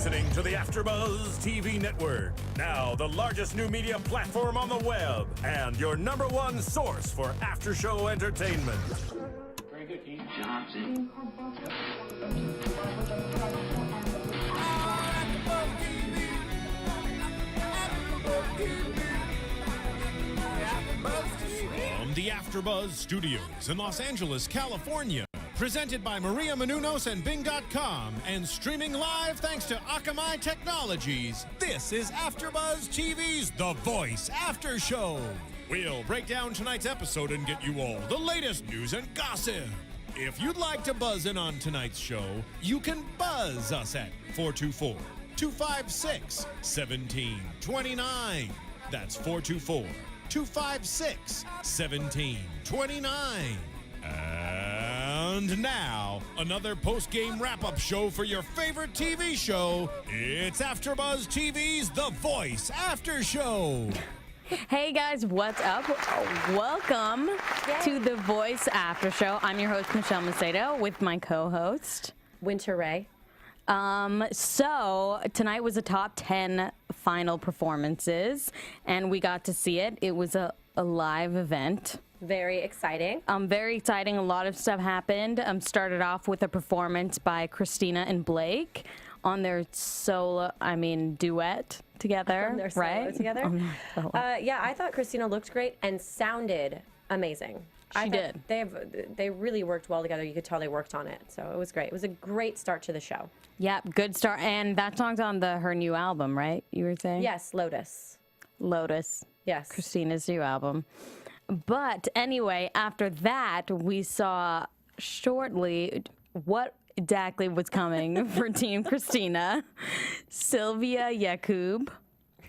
listening to the AFTERBUZZ TV network, now the largest new media platform on the web, and your #1 source for after-show entertainment. Very good, Keith Johnson. From the AFTERBUZZ Studios in Los Angeles, California. Presented by Maria Menounos and Bing.com and streaming live thanks to Akamai Technologies. This is AFTERBUZZ TV's The Voice After Show. We'll break down tonight's episode and get you all the latest news and gossip. If you'd like to buzz in on tonight's show, you can buzz us at 424-256-1729. That's 424-256-1729. And now, another post-game wrap-up show for your favorite TV show. It's AFTERBUZZ TV's The Voice After Show. Hey guys, what's up? Welcome to The Voice After Show. I'm your host, Michelle Macedo, with my co-host, Winter Ray. So tonight was a top 10 final performances, and we got to see it. It was a live event. Very exciting. Very exciting. A lot of stuff happened. Started off with a performance by Christina and Blake on their duet together. On their solo right? together. Yeah, I thought Christina looked great and sounded amazing. She did. They really worked well together. You could tell they worked on it, so it was great. It was a great start to the show. Yep, good start. And that song's on her new album, right? You were saying? Yes, Lotus. Yes. Christina's new album. But anyway, after that, we saw shortly what exactly was coming for Team Christina. Sylvia Yacoub,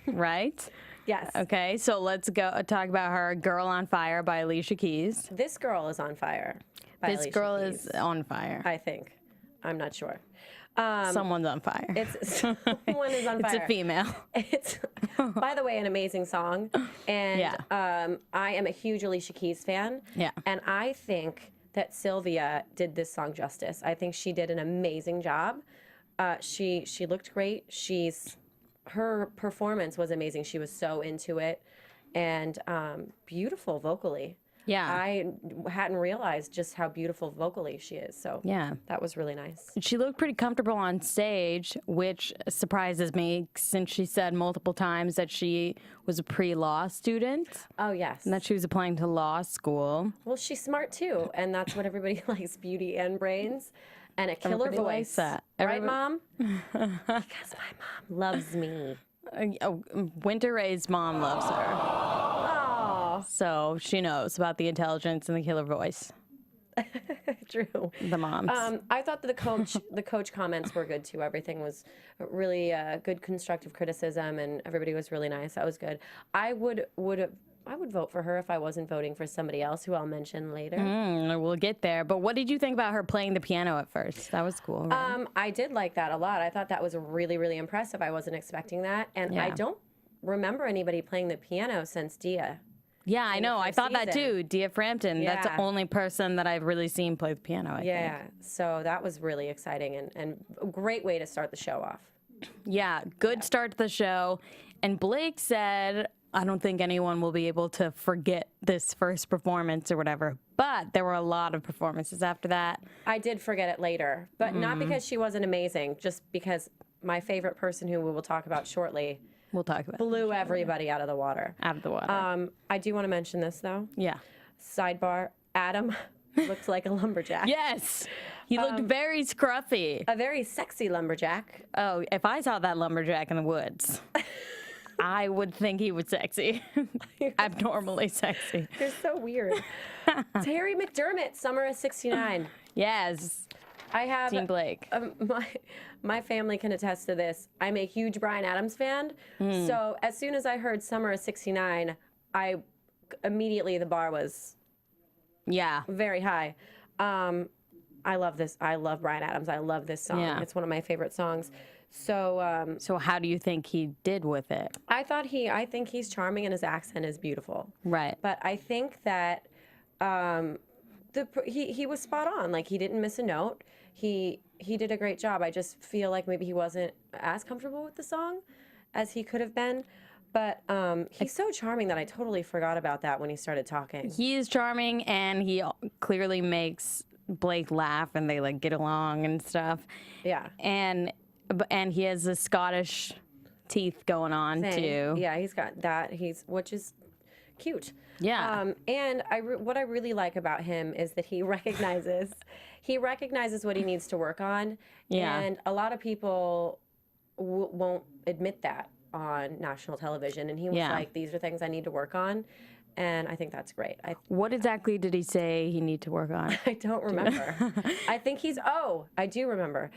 right? Yes. Okay, so let's go talk about her Girl on Fire by Alicia Keys. This girl is on fire. This girl is on fire. I think. I'm not sure. Someone's on fire. Someone is on fire. It's a female. It's, by the way, an amazing song. And I am a huge Alicia Keys fan. Yeah. And I think that Sylvia did this song justice. I think she did an amazing job. She looked great. Her performance was amazing. She was so into it and beautiful vocally. Yeah. I hadn't realized just how beautiful vocally she is. So yeah, that was really nice. She looked pretty comfortable on stage, which surprises me since she said multiple times that she was a pre-law student. Oh, yes. And that she was applying to law school. Well, she's smart too. And that's what everybody likes, beauty and brains. And a killer Everybody voice. likes that. Right, Mom? Because my mom loves me. Winter Ray's mom loves her. Oh. So she knows about the intelligence and the killer voice. True. The moms. I thought that the coach comments were good too. Everything was really good constructive criticism, and everybody was really nice. That was good. I would vote for her if I wasn't voting for somebody else who I'll mention later. We'll get there. But what did you think about her playing the piano at first? That was cool, right? I did like that a lot. I thought that was really, really impressive. I wasn't expecting that. And I don't remember anybody playing the piano since Dia. Yeah, I know. I thought that too. Dia Frampton. Yeah. That's the only person that I've really seen play the piano, I think. So that was really exciting and a great way to start the show off. Yeah, good start to the show. And Blake said, I don't think anyone will be able to forget this first performance or whatever. But there were a lot of performances after that. I did forget it later, but not because she wasn't amazing, just because my favorite person who we will talk about shortly blew everybody out of the water. Out of the water. I do want to mention this, though. Yeah. Sidebar, Adam looked like a lumberjack. Yes. He looked very scruffy. A very sexy lumberjack. Oh, if I saw that lumberjack in the woods, I would think he was sexy. Abnormally sexy. You're so weird. Terry McDermott, Summer of '69. Yes. I have Team Blake. My family can attest to this. I'm a huge Bryan Adams fan. So as soon as I heard Summer of '69, immediately the bar was very high. I love this. I love Bryan Adams. I love this song. Yeah. It's one of my favorite songs. So so how do you think he did with it? I think he's charming and his accent is beautiful. Right. But I think that he was spot on. Like, he didn't miss a note. He he did a great job. I just feel like maybe he wasn't as comfortable with the song as he could have been. But he's so charming that I totally forgot about that when he started talking. He is charming, and he clearly makes Blake laugh, and they like get along and stuff. Yeah. And he has the Scottish teeth going on too. Yeah, he's got that. Which is cute. Yeah. And what I really like about him is that he recognizes what he needs to work on. Yeah. And a lot of people won't admit that on national television. And he was like, these are things I need to work on. And I think that's great. What exactly did he say he need to work on? I don't remember. I think I do remember.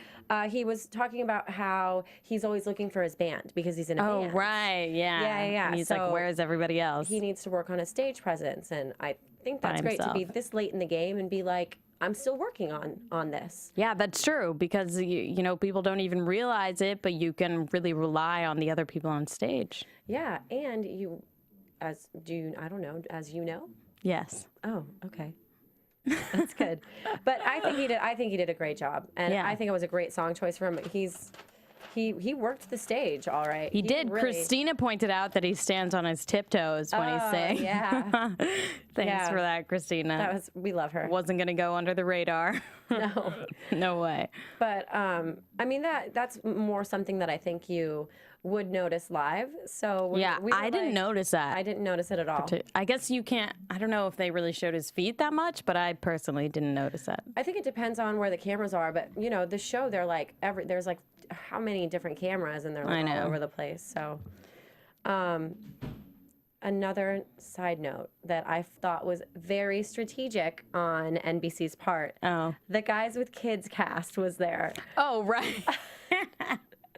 He was talking about how he's always looking for his band because he's in a band. Oh, right. Yeah. Yeah. And he's like, where's everybody else? He needs to work on his stage presence. And I think that's great to be this late in the game and be like, I'm still working on this. Yeah, that's true, because you know, people don't even realize it, but you can really rely on the other people on stage. Yeah, and as you know? Yes. Oh, okay. That's good. But I think he did a great job. And I think it was a great song choice for him. He worked the stage all right. He did. Really... Christina pointed out that he stands on his tiptoes when he's singing. Yeah. Thanks for that, Christina. We love her. Wasn't going to go under the radar. No. No way. But I mean that's more something that I think you would notice live. So I didn't notice that. I didn't notice it at all. I guess you can't. I don't know if they really showed his feet that much, but I personally didn't notice that. I think it depends on where the cameras are, but you know, the show they're like there's like how many different cameras and they're like all over the place. So another side note that I thought was very strategic on NBC's part. Oh. The Guys with Kids cast was there. Oh, right.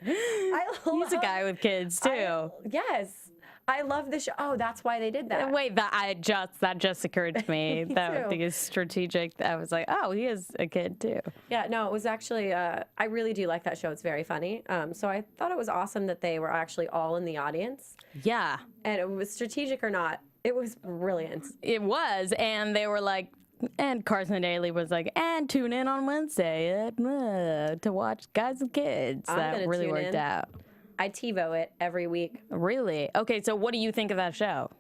He's a guy with kids too. Yes. I love the show. Oh, that's why they did that. Wait, that just occurred to me. That is strategic. I was like, oh, he is a kid too. Yeah, no, it was actually. I really do like that show. It's very funny. So I thought it was awesome that they were actually all in the audience. Yeah. And it was strategic or not, it was brilliant. It was, and they were like. And Carson Daly was like, and tune in on Wednesday to watch Guys with Kids. That really worked out. I TiVo it every week. Really? Okay, so what do you think of that show?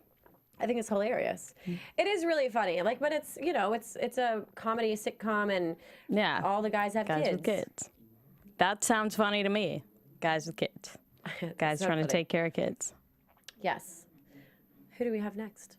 I think it's hilarious. It is really funny. Like, but it's, you know, it's a comedy, a sitcom, and all the guys have Guys with kids. That sounds funny to me. Guys with kids. Guys trying to take care of kids. Yes. Who do we have next?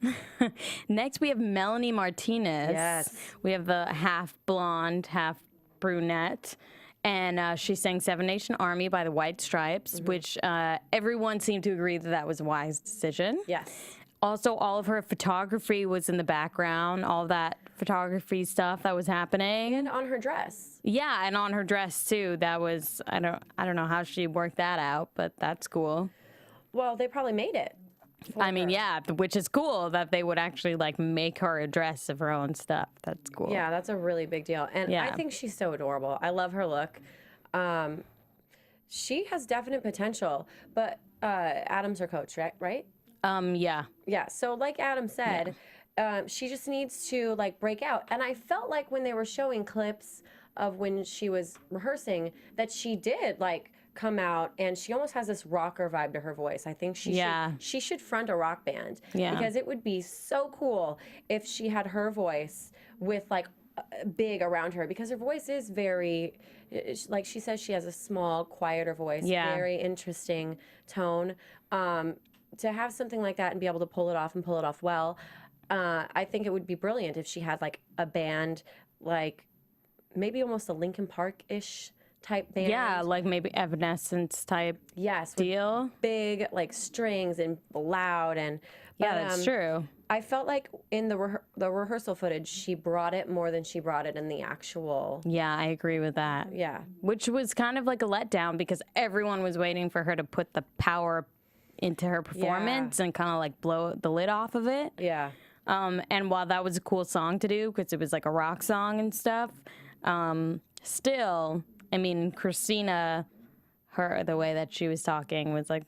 Next, we have Melanie Martinez. Yes. We have the half blonde, half brunette. And she sang Seven Nation Army by the White Stripes, which everyone seemed to agree that was a wise decision. Yes. Also, all of her photography was in the background, all that photography stuff that was happening. And on her dress. Yeah, and on her dress, too. That was, I don't know how she worked that out, but that's cool. Well, they probably made it. I mean, yeah, which is cool that they would actually like make her a dress of her own stuff. That's cool. Yeah, that's a really big deal. And I think she's so adorable. I love her look. She has definite potential, but Adam's her coach, right? Yeah. Yeah, so like Adam said, she just needs to like break out. And I felt like when they were showing clips of when she was rehearsing that she did like come out and she almost has this rocker vibe to her voice. I think she should front a rock band because it would be so cool if she had her voice with like big around her, because her voice is very, like she says, she has a small, quieter voice, very interesting tone. To have something like that and be able to pull it off and pull it off well, I think it would be brilliant if she had like a band, like maybe almost a Linkin Park-ish type band. Yeah, like maybe Evanescence type deal. Big like strings and loud and that's true. I felt like in the rehearsal footage she brought it more than she brought it in the actual. Yeah, I agree with that. Yeah. Which was kind of like a letdown because everyone was waiting for her to put the power into her performance and kind of like blow the lid off of it. Yeah. And while that was a cool song to do because it was like a rock song and stuff, still, I mean, Christina, the way that she was talking was like,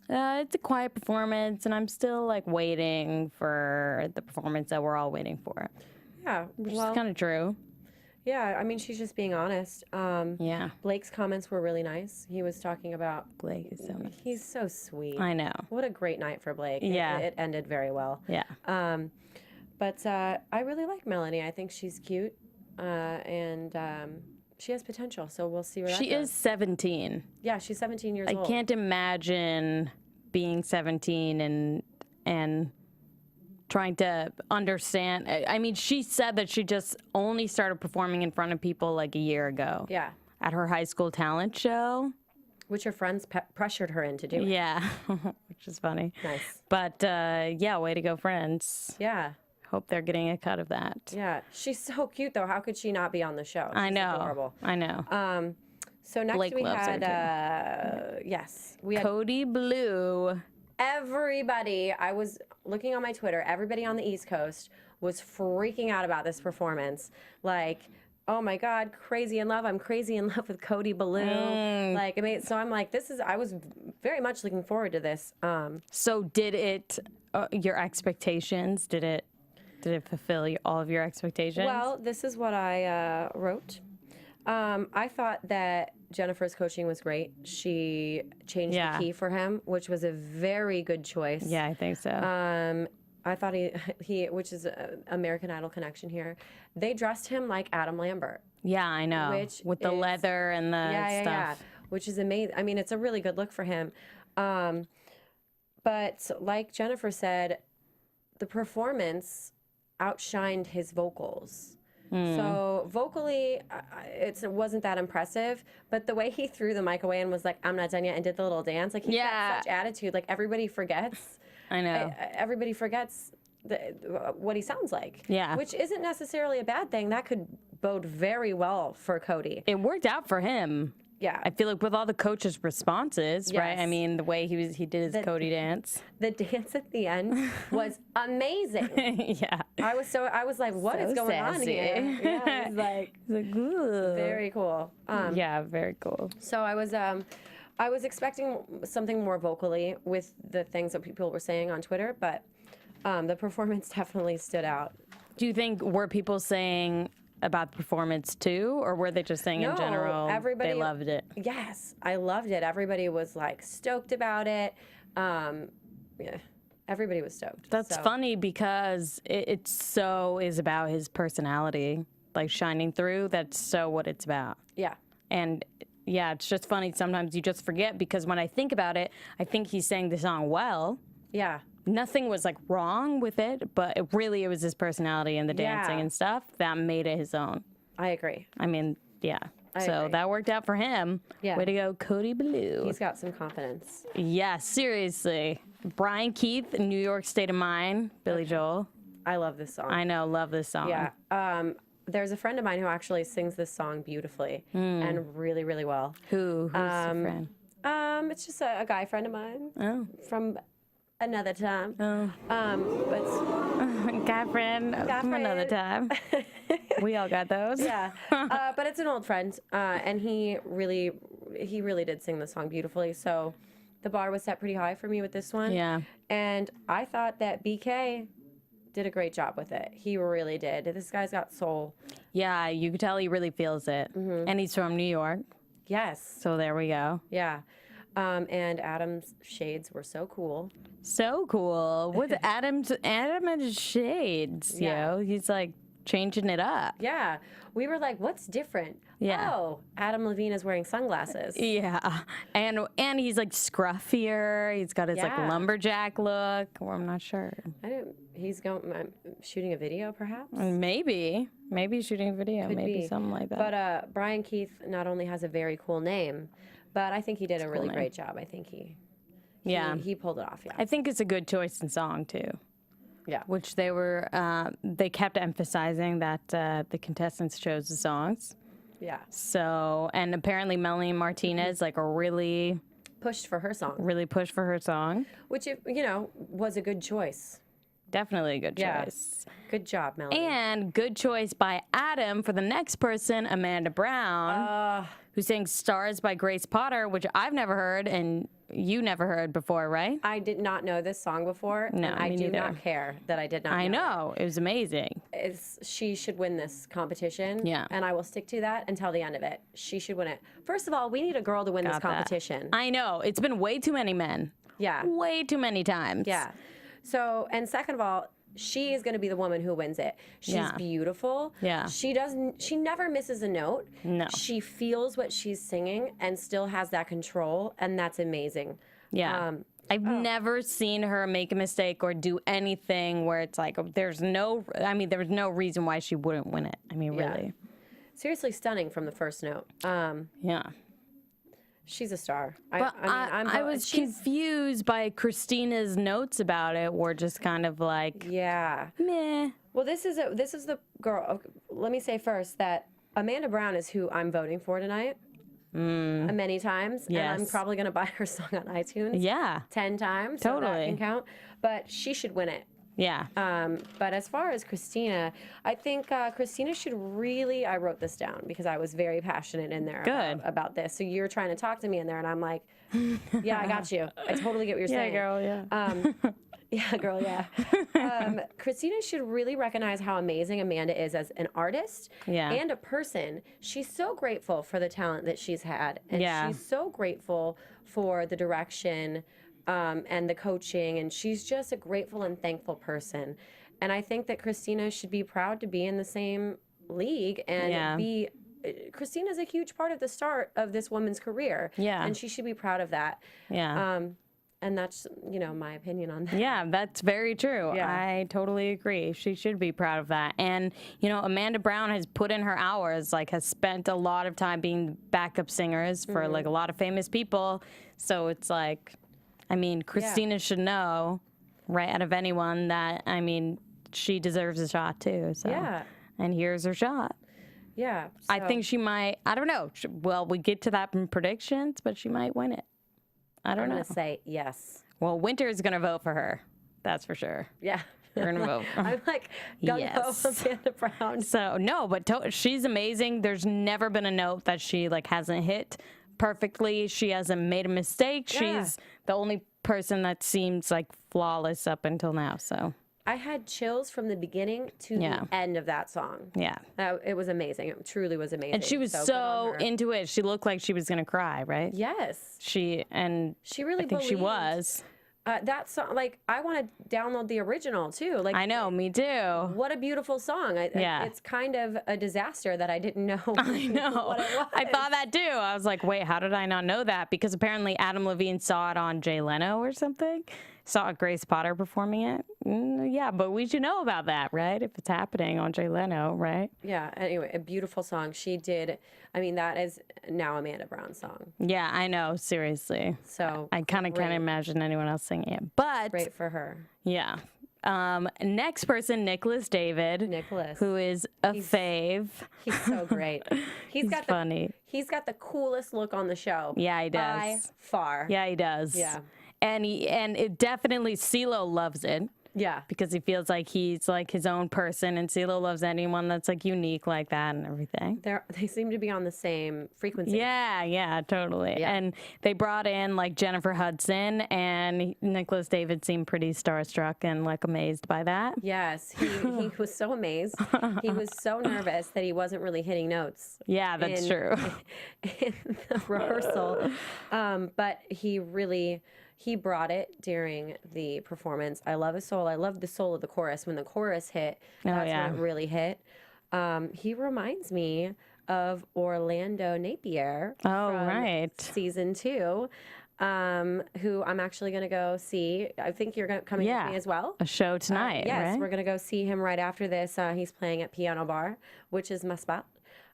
it's a quiet performance, and I'm still like waiting for the performance that we're all waiting for. Yeah, which is kind of true. Yeah, I mean, she's just being honest. Yeah. Blake's comments were really nice. He was talking about... Blake is so nice. He's so sweet. I know. What a great night for Blake. Yeah. It ended very well. Yeah. But I really like Melanie. I think she's cute. And she has potential, so we'll see where that goes. She is 17. Yeah, she's 17 years old. I can't imagine being 17 and trying to understand. I mean, she said that she just only started performing in front of people like a year ago. Yeah. At her high school talent show. Which her friends pressured her into doing. Yeah, which is funny. Nice. But yeah, way to go, friends. Yeah. Hope they're getting a cut of that. Yeah. She's so cute, though. How could she not be on the show? She's I know. Adorable. I know. So next Blake we loves her, had, we had Cody Belew. everybody. I was looking on my Twitter. Everybody on the East Coast was freaking out about this performance. Like, oh my God, crazy in love. I'm crazy in love with Cody Belew. Like, I mean, so I'm like, I was very much looking forward to this. So did it, your expectations, did it fulfill all of your expectations? Well, this is what I wrote. I thought that Jennifer's coaching was great. She changed the key for him, which was a very good choice. Yeah, I think so. I thought he which is American Idol connection here. They dressed him like Adam Lambert. Yeah, I know. With the leather and the stuff. Yeah, which is amazing. I mean, it's a really good look for him. But like Jennifer said, the performance outshined his vocals. So vocally, it wasn't that impressive. But the way he threw the mic away and was like, "I'm not done yet," and did the little dance, like he's got such attitude. Like everybody forgets. I know. Everybody forgets what he sounds like. Yeah. Which isn't necessarily a bad thing. That could bode very well for Cody. It worked out for him. Yeah. I feel like with all the coaches' responses, right? I mean, the way he did his Cody dance. The dance at the end was amazing. Yeah. I was like, what is going on here? Yeah, it was like ooh. very cool. Yeah, very cool. So I was expecting something more vocally with the things that people were saying on Twitter, but the performance definitely stood out. Do you think, were people saying about the performance too, or were they just saying in general everybody, they loved it? Yes, I loved it. Everybody was like stoked about it. Yeah, everybody was stoked. That's funny because it so is about his personality, like shining through. That's so what it's about. Yeah. And yeah, it's just funny. Sometimes you just forget because when I think about it, I think he sang the song well. Yeah. Nothing was like wrong with it, but it was his personality and the dancing and stuff that made it his own. I agree. I mean, yeah. I so agree. that worked out for him. Yeah. Way to go, Cody Belew. He's got some confidence. Yeah, seriously. Brian Keith, New York State of Mind, Billy Joel. I love this song. I know, love this song. Yeah. There's a friend of mine who actually sings this song beautifully and really, really well. Who's the friend? It's just a guy friend of mine. Oh. From another time. Oh. But guy friend from another time. We all got those. Yeah. But it's an old friend, and he really did sing the song beautifully. So the bar was set pretty high for me with this one. Yeah. And I thought that BK did a great job with it. He really did. This guy's got soul. Yeah, you could tell he really feels it. Mm-hmm. And he's from New York. Yes. So there we go. Yeah. And Adam's shades were so cool. So cool. With Adam and his shades, you know, he's like changing it up. Yeah. We were like, what's different? Yeah. Oh, Adam Levine is wearing sunglasses. Yeah. And he's like scruffier. He's got his like lumberjack look. Or I'm not sure. He's shooting a video, perhaps? Maybe shooting a video. Could maybe be. something like that. But Brian Keith not only has a very cool name, but I think he did a really great job. I think he pulled it off. Yeah. I think it's a good choice in song too. Yeah. Which they kept emphasizing that the contestants chose the songs. Yeah. So, and apparently Melanie Martinez really pushed for her song. Which, was a good choice. Definitely a good choice. Good job, Melanie. And good choice by Adam for the next person, Amanda Brown, who sang Stars by Grace Potter, which I've never heard and you never heard before, right? I did not know this song before. No, and I me do neither. not care that I did not know. I know. It was amazing. she should win this competition. Yeah. And I will stick to that until the end of it. She should win it. First of all, we need a girl to win this competition. I know. It's been way too many men. Yeah. Way too many times. Yeah. So, and second of all, she is going to be the woman who wins it. She's beautiful. Yeah. She never misses a note. No. She feels what she's singing and still has that control, and that's amazing. Yeah. I've never seen her make a mistake or do anything where it's like, there's no reason why she wouldn't win it. I mean, really. Seriously stunning from the first note. Yeah. She's a star. But I was confused by Christina's notes about it. Were just kind of like, meh. Well, this is the girl. Let me say first that Amanda Brown is who I'm voting for tonight. Many times. Yes. And I'm probably going to buy her song on iTunes. Yeah. 10 times. Totally. So that can count. But she should win it. Yeah. But as far as Christina, I think Christina should really, I wrote this down because I was very passionate in there about this. So you're trying to talk to me in there and I'm like, yeah, I got you. I totally get what you're saying. Yeah, girl, yeah. Yeah, girl, yeah. Christina should really recognize how amazing Amanda is as an artist and a person. She's so grateful for the talent that she's had. And she's so grateful for the direction and the coaching. And she's just a grateful and thankful person. And I think that Christina should be proud to be in the same league and be... Christina's a huge part of the start of this woman's career. Yeah. And she should be proud of that. Yeah. And that's, my opinion on that. Yeah, that's very true. Yeah. I totally agree. She should be proud of that. And, Amanda Brown has put in her hours, has spent a lot of time being backup singers for, a lot of famous people. So it's Christina should know, right out of anyone, that, she deserves a shot, too. So. Yeah. And here's her shot. Yeah. So. I think she might, I don't know. Well, we get to that in predictions, but she might win it. I'm going to say yes. Well, Winter's going to vote for her. That's for sure. Yeah. You're going to vote. I'm vote for Amanda Brown. So, no, but she's amazing. There's never been a note that she, hasn't hit perfectly. She hasn't made a mistake. Yeah. She's the only person that seems, flawless up until now, so... I had chills from the beginning to the end of that song. Yeah. It was amazing. It truly was amazing. And she was so into it. She looked like she was going to cry, right? Yes. She really I think she was. That song, I want to download the original, too. I know, me too. What a beautiful song. It's kind of a disaster that I didn't know I know. what it was. I thought that, too. I was like, wait, how did I not know that? Because apparently Adam Levine saw it on Jay Leno or something. Saw Grace Potter performing it. Yeah, but we should know about that, right? If it's happening on Jay Leno, right? Yeah, anyway, a beautiful song. She did, that is now Amanda Brown's song. Yeah, I know, seriously. So I kind of can't imagine anyone else singing it. But great for her. Yeah. Next person, Nicholas David. Nicholas. Who is a fave. He's so great. He's got funny. He's got the coolest look on the show. Yeah, he does. By far. Yeah, he does. Yeah. And it definitely, CeeLo loves it. Yeah. Because he feels like he's his own person, and CeeLo loves anyone that's unique like that and everything. They seem to be on the same frequency. Yeah, totally. Yeah. And they brought in Jennifer Hudson, and Nicholas David seemed pretty starstruck and amazed by that. Yes, he was so amazed. He was so nervous that he wasn't really hitting notes. Yeah, that's true. In the rehearsal. But he brought it during the performance. I love his soul. I love the soul of the chorus. When the chorus hit, that's when it really hit. He reminds me of Orlando Napier from season 2, who I'm actually going to go see. I think you're coming with me as well. A show tonight, yes, right? We're going to go see him right after this. He's playing at Piano Bar, which is my spot.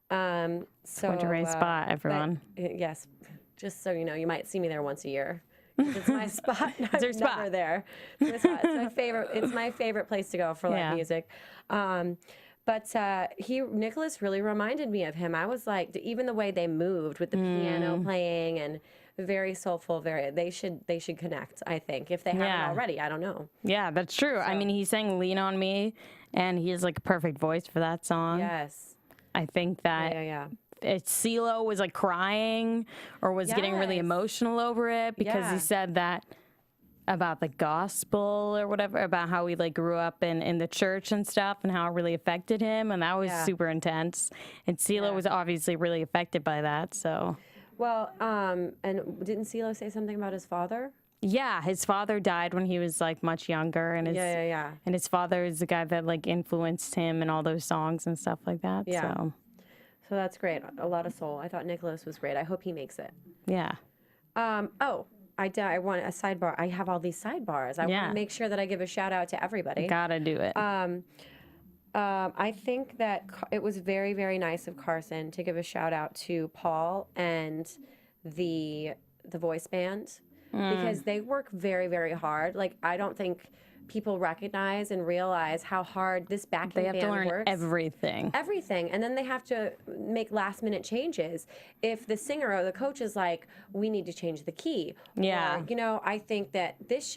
Winter spot, everyone. Yes, just so you know, you might see me there once a year. It's my spot. I'm never there. It's my favorite. It's my favorite place to go for live music. But Nicholas really reminded me of him. I was like, even the way they moved with the piano playing and very soulful. They should connect. I think if they haven't already. I don't know. Yeah, that's true. So, he sang "Lean on Me," and he has a perfect voice for that song. Yes. I think that. Yeah. CeeLo was crying or was getting really emotional over it because he said that about the gospel or whatever, about how he like grew up in the church and stuff and how it really affected him. And that was super intense. And CeeLo was obviously really affected by that. So, well, and didn't CeeLo say something about his father? Yeah, his father died when he was like much younger, and and his father is the guy that like influenced him and all those songs and stuff like that. Yeah. So that's great. A lot of soul. I thought Nicholas was great. I hope he makes it. Yeah. Oh, I want a sidebar. I have all these sidebars. I want to make sure that I give a shout out to everybody. Gotta do it. I think that it was very, very nice of Carson to give a shout out to Paul and the Voice band. Because they work very, very hard. Like, I don't think people recognize and realize how hard this backing band works. They have to learn everything. Everything. And then they have to make last-minute changes. If the singer or the coach is like, we need to change the key. Yeah. Or, you know, I think that this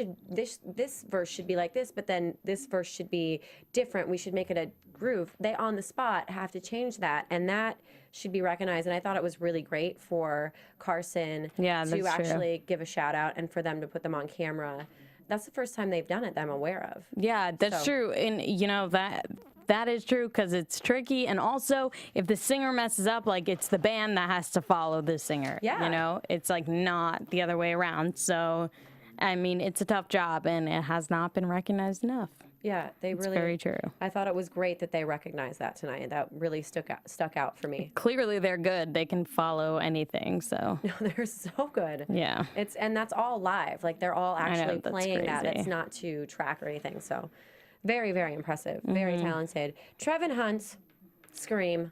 verse should be like this, but then this verse should be different. We should make it a groove. They, on the spot, have to change that. And that should be recognized. And I thought it was really great for Carson to actually give a shout out and for them to put them on camera. That's the first time they've done it that I'm aware of. Yeah, that's true. And, you know, that is true because it's tricky. And also, if the singer messes up, like, it's the band that has to follow the singer. Yeah. You know, it's like not the other way around. So, I mean, it's a tough job and it has not been recognized enough. Yeah, it's very true. I thought it was great that they recognized that tonight. That really stuck out for me. Clearly, they're good. They can follow anything. So no, they're so good. Yeah, and that's all live. Like they're all actually playing that. It's not to track or anything. So very, very impressive. Very talented. Trevin Hunt, Scream.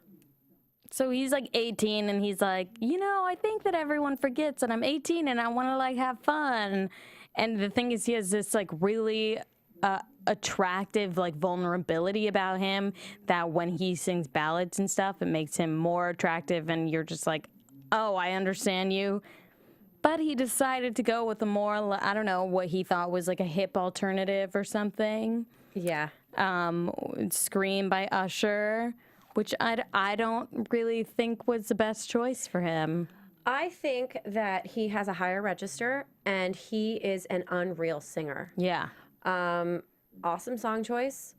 So he's like 18 and he's like, you know, I think that everyone forgets that I'm 18 and I want to like have fun. And the thing is, he has this like really attractive like vulnerability about him that when he sings ballads and stuff, it makes him more attractive and you're just like, oh, I understand you. But he decided to go with a more, I don't know, what he thought was like a hip alternative or something. Yeah. Scream by Usher, which I don't really think was the best choice for him. I think that he has a higher register and he is an unreal singer. Yeah. Awesome song choice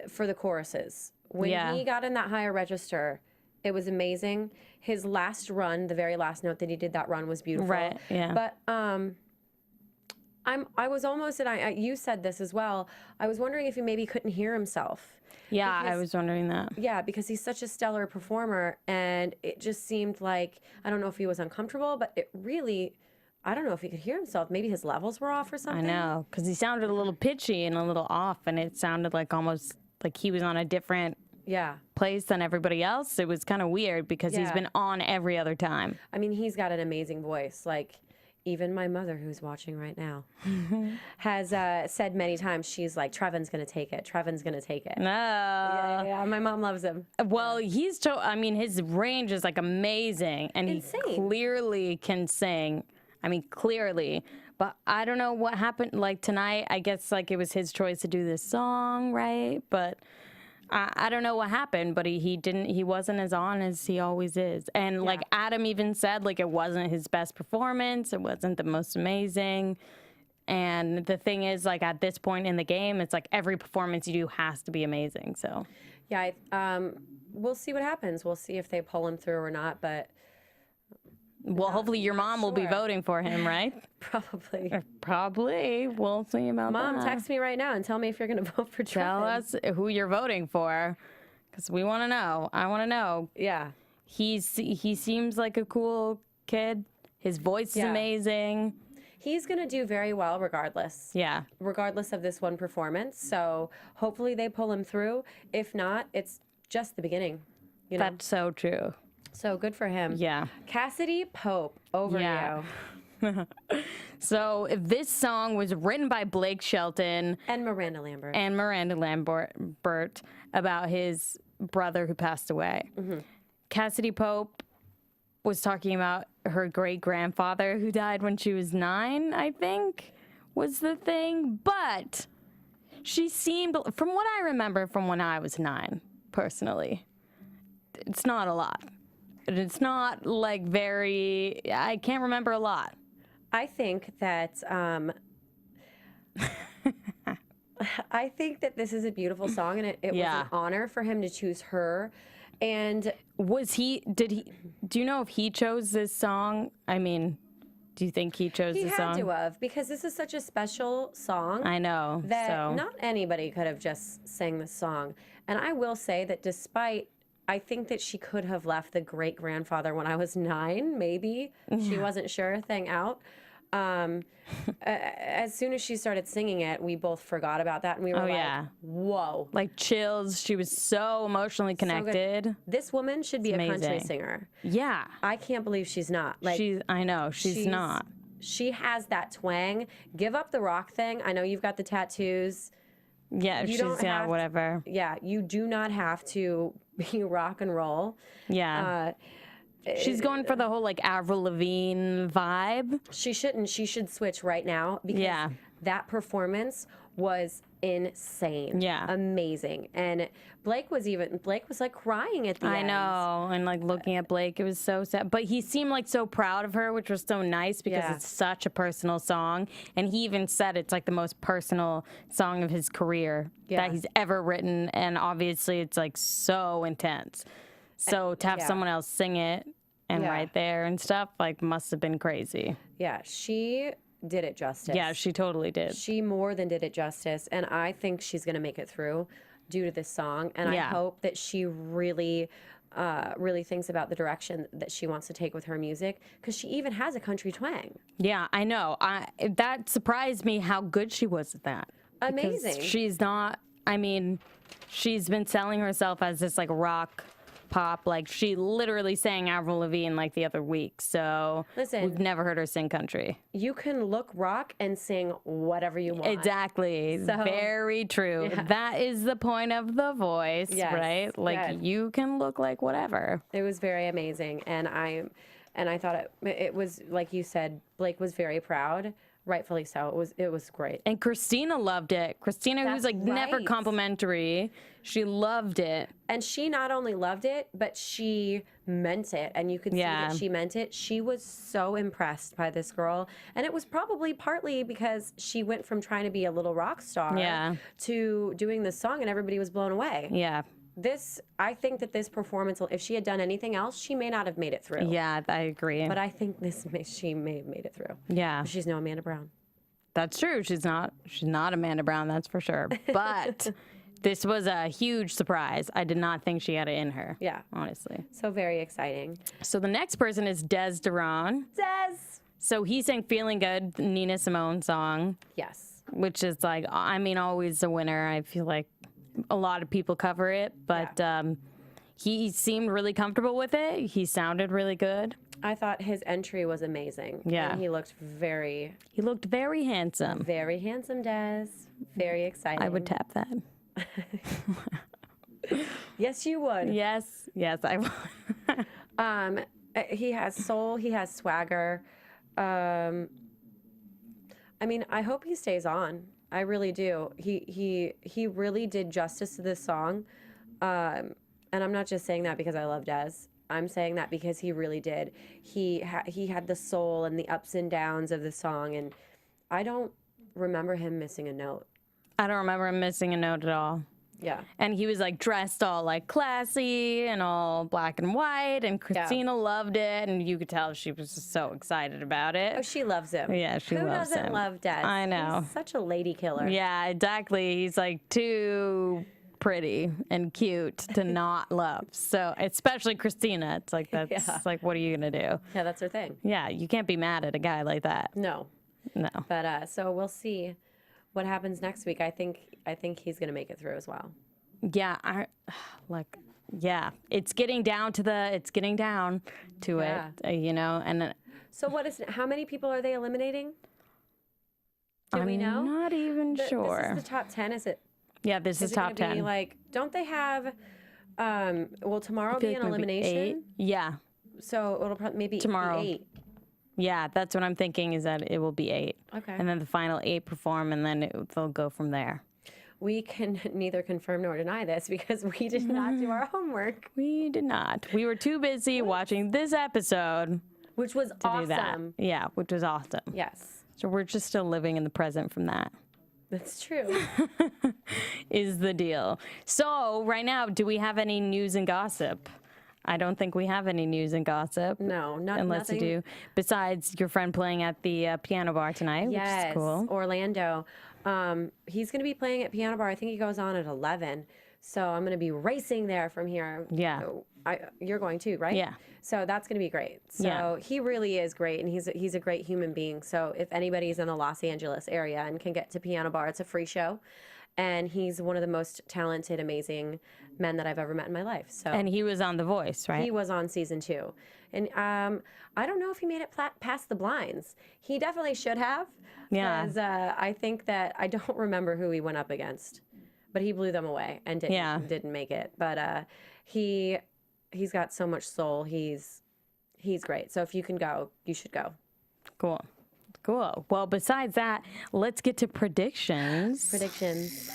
for the choruses. When he got in that higher register, it was amazing. His last run, the very last note that he did that run was beautiful. Right, yeah. But I was almost, and you said this as well, I was wondering if he maybe couldn't hear himself. Yeah, I was wondering that. Yeah, because he's such a stellar performer, and it just seemed like, I don't know if he was uncomfortable, but it really, I don't know if he could hear himself. Maybe his levels were off or something. I know, because he sounded a little pitchy and a little off, and it sounded like almost like he was on a different place than everybody else. It was kind of weird because he's been on every other time. I mean, he's got an amazing voice. Like, even my mother, who's watching right now, has said many times, she's like, Trevin's going to take it. Trevin's going to take it. No. Yeah, my mom loves him. Well, I mean, his range is like amazing. And he clearly can sing. I mean, clearly. But I don't know what happened. Like tonight, I guess like it was his choice to do this song, right? But I don't know what happened, but he wasn't as on as he always is. And like Adam even said, like it wasn't his best performance. It wasn't the most amazing. And the thing is, like at this point in the game, it's like every performance you do has to be amazing. So yeah, we'll see what happens. We'll see if they pull him through or not. But hopefully your mom will be voting for him, right? Probably. Probably. We'll see about that. Mom, text me right now and tell me if you're going to vote for Trevin. Tell us who you're voting for, because we want to know. I want to know. Yeah. He seems like a cool kid. His voice is amazing. He's going to do very well regardless. Yeah. Regardless of this one performance. So hopefully they pull him through. If not, it's just the beginning. You know? That's so true. So good for him. Yeah. Cassidy Pope, over you. So this song was written by Blake Shelton. And Miranda Lambert. About his brother who passed away. Mm-hmm. Cassidy Pope was talking about her great-grandfather who died when she was 9, I think, was the thing. But she seemed, from what I remember from when I was 9, personally, it's not a lot. It's not like I can't remember a lot. I think that I think that this is a beautiful song, and it was an honor for him to choose her. And do you know if he chose this song? I mean, do you think he chose the song? He had to have, because this is such a special song. I know. That not anybody could have just sang this song. And I will say that I think that she could have left the great-grandfather when I was 9, maybe. She wasn't sure thing out. As soon as she started singing it, we both forgot about that, and we were whoa. Like chills. She was so emotionally connected. So this woman should be a country singer. Yeah. I can't believe she's not. Like, I know, she's not. She has that twang. Give up the rock thing. I know you've got the tattoos. Yeah, whatever. Yeah, you do not have to be rock and roll. Yeah. She's going for the whole like Avril Lavigne vibe. She shouldn't. She should switch right now, because that performance was insane. Yeah. Amazing. And Blake was like crying at the end. I know. And like looking at Blake, it was so sad. But he seemed like so proud of her, which was so nice, because it's such a personal song. And he even said it's like the most personal song of his career that he's ever written. And obviously it's like so intense. So to have someone else sing it and right there and stuff, like, must have been crazy. Yeah, she did it justice. Yeah, she totally did. She more than did it justice, and I think she's going to make it through due to this song, and I hope that she really thinks about the direction that she wants to take with her music, because she even has a country twang. Yeah, I know. That surprised me how good she was at that. Amazing. She's not, I mean, she's been selling herself as this like rock pop, like she literally sang Avril Lavigne like the other week, so listen, we've never heard her sing country. You can look rock and sing whatever you want. Exactly. So, very true. Yeah. That is the point of The Voice, right? Like you can look like whatever. It was very amazing, and I thought it was, like you said, Blake was very proud. Rightfully so. It was great. And Christina loved it. Christina, who's like never complimentary, she loved it. And she not only loved it, but she meant it. And you could see that she meant it. She was so impressed by this girl. And it was probably partly because she went from trying to be a little rock star to doing this song, and everybody was blown away. Yeah. I think that this performance, if she had done anything else, she may not have made it through. Yeah, I agree. But I think she may have made it through. Yeah. She's no Amanda Brown. That's true. She's not Amanda Brown, that's for sure. But this was a huge surprise. I did not think she had it in her. Yeah. Honestly. So very exciting. So the next person is Dez Duron. Dez! So he sang Feeling Good, Nina Simone song. Yes. Which is like, I mean, always a winner. I feel like a lot of people cover it, but he seemed really comfortable with it. He sounded really good. I thought his entry was amazing. Yeah. And he looked very handsome. Very handsome, Dez. Very exciting. I would tap that. Yes, you would. Yes, I would. He has soul. He has swagger. I mean, I hope he stays on. I really do. He really did justice to this song. And I'm not just saying that because I love Dez. I'm saying that because he really did. He had the soul and the ups and downs of the song, and I don't remember him missing a note. I don't remember him missing a note at all. Yeah. And he was like dressed all like classy and all black and white, and Christina loved it, and you could tell she was just so excited about it. Oh, she loves him. Yeah, she loves him. Who doesn't love Dez? I know. He's such a lady killer. Yeah, exactly. He's like too pretty and cute to not love. So, especially Christina. It's like, that's like, what are you going to do? Yeah, that's her thing. Yeah, you can't be mad at a guy like that. No. But so we'll see what happens next week. I think he's going to make it through as well. Yeah, it's getting down to it, you know. And so how many people are they eliminating? Do we know? I'm not even sure. This is the top 10, is it? Yeah, this is top 10. Be like, don't they have will tomorrow be an elimination? 8. Yeah. So it'll probably maybe tomorrow. Be 8. Yeah, that's what I'm thinking, is that it will be 8. Okay. And then the final 8 perform, and then they'll go from there. We can neither confirm nor deny this because we did not do our homework. We did not. We were too busy watching this episode. Which was awesome. Do that. Yeah, which was awesome. Yes. So we're just still living in the present from that. That's true. Is the deal. So right now, do we have any news and gossip? I don't think we have any news and gossip. No, unless nothing. you do. Besides your friend playing at the piano bar tonight, Yes, which is cool. Orlando. He's going to be playing at piano bar. I think he goes on at 11. So I'm going to be racing there from here. Yeah. You're going too, right? Yeah. So that's going to be great. So he really is great, and he's a great human being. So if anybody's in the Los Angeles area and can get to piano bar, it's a free show. And he's one of the most talented, amazing men that I've ever met in my life. So And he was on The Voice, right? he was on season 2. And I don't know if he made it past the blinds. He definitely should have. Yeah. Because I think that I don't remember who he went up against. But he blew them away and didn't make it. But he's got so much soul. He's great. So if you can go, you should go. Cool. Well, besides that, let's get to predictions. Predictions.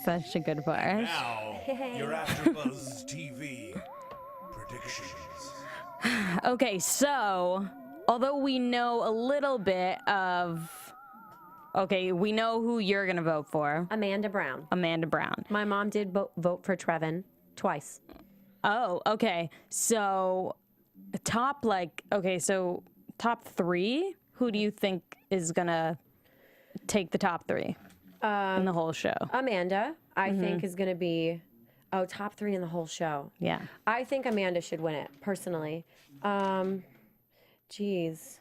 Such a good part. Now, your AfterBuzz TV predictions. Okay, so although we know a little bit of, we know who you're gonna vote for. Amanda Brown. My mom did vote for Trevin twice. Oh, okay. So top 3. Who do you think is gonna take the top 3 in the whole show? Amanda, I think, is going to be, top 3 in the whole show. Yeah. I think Amanda should win it, personally. Geez.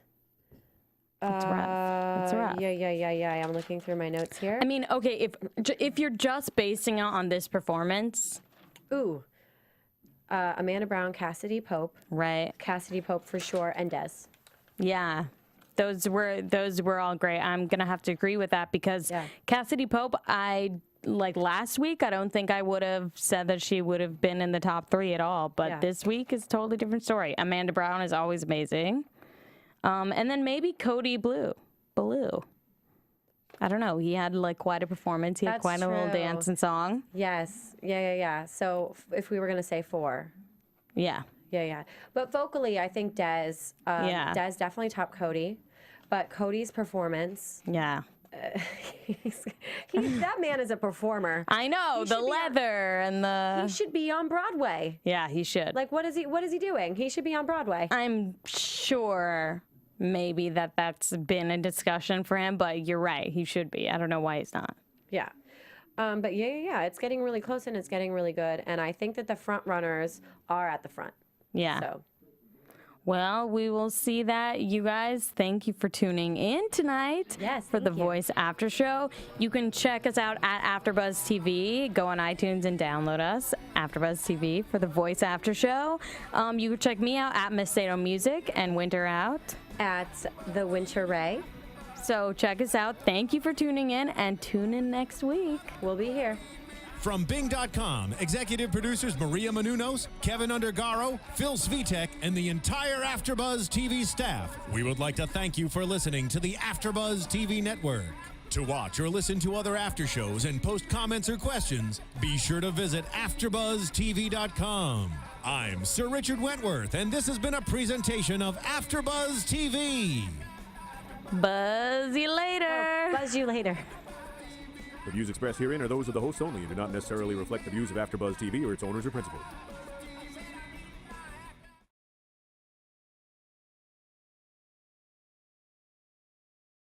It's rough. Yeah. I'm looking through my notes here. I mean, okay, if you're just basing it on this performance. Ooh. Amanda Brown, Cassidy Pope. Right. Cassidy Pope for sure, and Dez. Yeah. Those were all great. I'm gonna have to agree with that because Cassidy Pope, last week, I don't think I would have said that she would have been in the top 3 at all. But this week is a totally different story. Amanda Brown is always amazing. And then maybe Cody Belew. I don't know. He had quite a performance. He had quite a little dance and song. Yes. Yeah. So if we were gonna say 4. Yeah. Yeah. But vocally, I think Dez. Dez definitely topped Cody. But Cody's performance. Yeah. That man is a performer. I know, the leather and the... He should be on Broadway. Yeah, he should. What is he doing? He should be on Broadway. I'm sure maybe that's been a discussion for him, but you're right, he should be. I don't know why he's not. Yeah. But yeah, it's getting really close and it's getting really good. And I think that the front runners are at the front. Yeah. So. Well, we will see that. You guys, thank you for tuning in tonight for The Voice After Show. You can check us out at AfterBuzz TV. Go on iTunes and download us, AfterBuzz TV, for The Voice After Show. You can check me out at Macedo Music and Winter out at The Winter Ray. So check us out. Thank you for tuning in, and tune in next week. We'll be here. From Bing.com, executive producers Maria Menounos, Kevin Undergaro, Phil Svitek, and the entire AfterBuzz TV staff, we would like to thank you for listening to the AfterBuzz TV network. To watch or listen to other after shows and post comments or questions, be sure to visit AfterBuzzTV.com. I'm Sir Richard Wentworth, and this has been a presentation of AfterBuzz TV. Buzz you later. Buzz you later. The views expressed herein are those of the hosts only and do not necessarily reflect the views of AfterBuzz TV or its owners or principals.